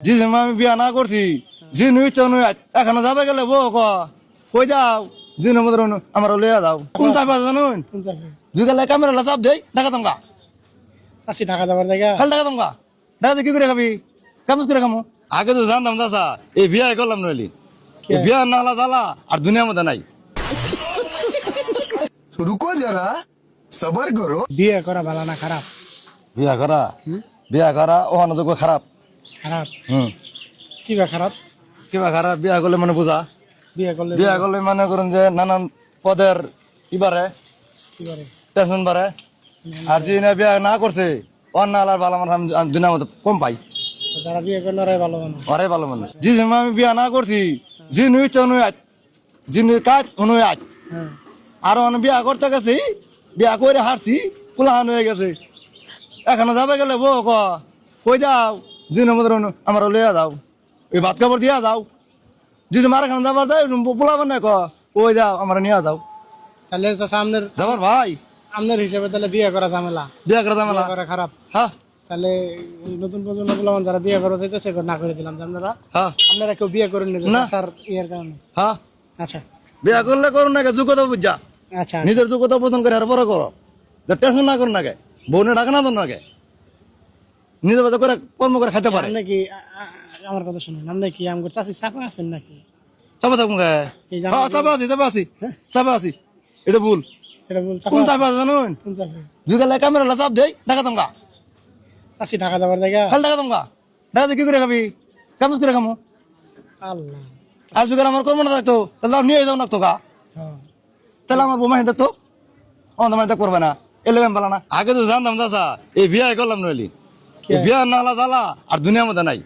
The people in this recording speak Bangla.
জি যে আমি বিয়া না করছি জি নুই চনুই এখনো যাবে গেলে বউ কই যাও জিনের মধ্যে আমার লইয়া যাও কোন চাপা জানুন দুই গেলে ক্যামেরা চাপ দেই টাকা তোমাকা আসি ঢাকা যাবার জায়গা খালি টাকা তোমাকা টাকা কি করে খাবি কামজ করে খামো আগে তো জানতাম দাসা এই বিয়া করলাম নইলি এই বিয়া নালা জ্বালা আর দুনিয়ার মধ্যে নাই रुको जरा सबर करो। বিয়ে করা ভালো না খারাপ? বিয়া করা ওখানে যোগ্য খারাপ খারাপ হুম কিবা খারাপ? কিবা খারাপ বিয়া করলে মানে বোঝা বিয়ে করলে বিয়া করলে মনে করেন যে নানান পদের ইবারে কি করে? টেনশন বাড়ে আর যে না বিয়া না করছে অন্য আলার ভালো মানুষ আমি দুনিয়ার মধ্যে কম পাই যারা বিয়ে করলে ওরাই ভালো মানুষ। ওরাই ভালো মানুষ যে সময় আমি বিয়া না করছি যে নুই চনুই আজ যে নুই কাজ অনুই আজ হ্যাঁ আর অনেক বিয়া করতে গেছি বিয়া করে হারছি কুলাহান হয়ে গেছে এখনো যাবে গেলে বউ কই যাও দিনের মধ্যে আমার লইয়া যাও ওই ভাত কাপড় দিয়া যাও যদি মারা খান যাবার যায় পোলাবার না কই যাও আমার নিয়ে যাও তাহলে সামনের যাবার ভাই আপনার হিসাবে তাহলে বিয়ে করা ঝামেলা, বিয়া করে যামেলা বিয়ে করা খারাপ। হ্যাঁ তাহলে এই নতুন প্রজন্ম গুলো যারা বিয়ে করা চাইতেছে না করে দিলাম যে হ্যাঁ আপনারা কেউ বিয়ে করেন না। স্যার ইয়ের কারণে। হ্যাঁ আচ্ছা বিয়া করলে করুন না যোগ্যতা বুঝা আচ্ছা নিজের যোগ্যতা বোধন করে আর পরে করো টেনশন না করুন না কে বউনে ডাকে না তো না কে নিজের মতো করে কর্ম করে খেতে পারে নাকি আমার কথা শুনুন, আপনি কি আমার চাষি চাপা আছেন নাকি? চাপা থাকুন গে এই যে হ্যাঁ চাপা আছি চাপা আছি এটা ভুল এটা বল কোন চাপা চাপা জানুন কোন চাপা? দুই গেলে ক্যামেরা চাপ দেই টাকা তোমাকা চাষি ঢাকা যাবার জায়গা খালি টাকা তোমাকা টাকা কি করে খাবি কামজ করে খামো আল্লাহ। আর যদি আমার কর্ম না থাকতো তাহলে নিয়ে যাও না তো কা হ্যাঁ তাহলে আমার বৌমা দেখতো আমাদের মানে করবে না এলে আমি না আগে তো জানতাম দাসা এই বিয়া করলাম নইলি এই বিয়া নালা জ্বালা আর দুনিয়ার মধ্যে নাই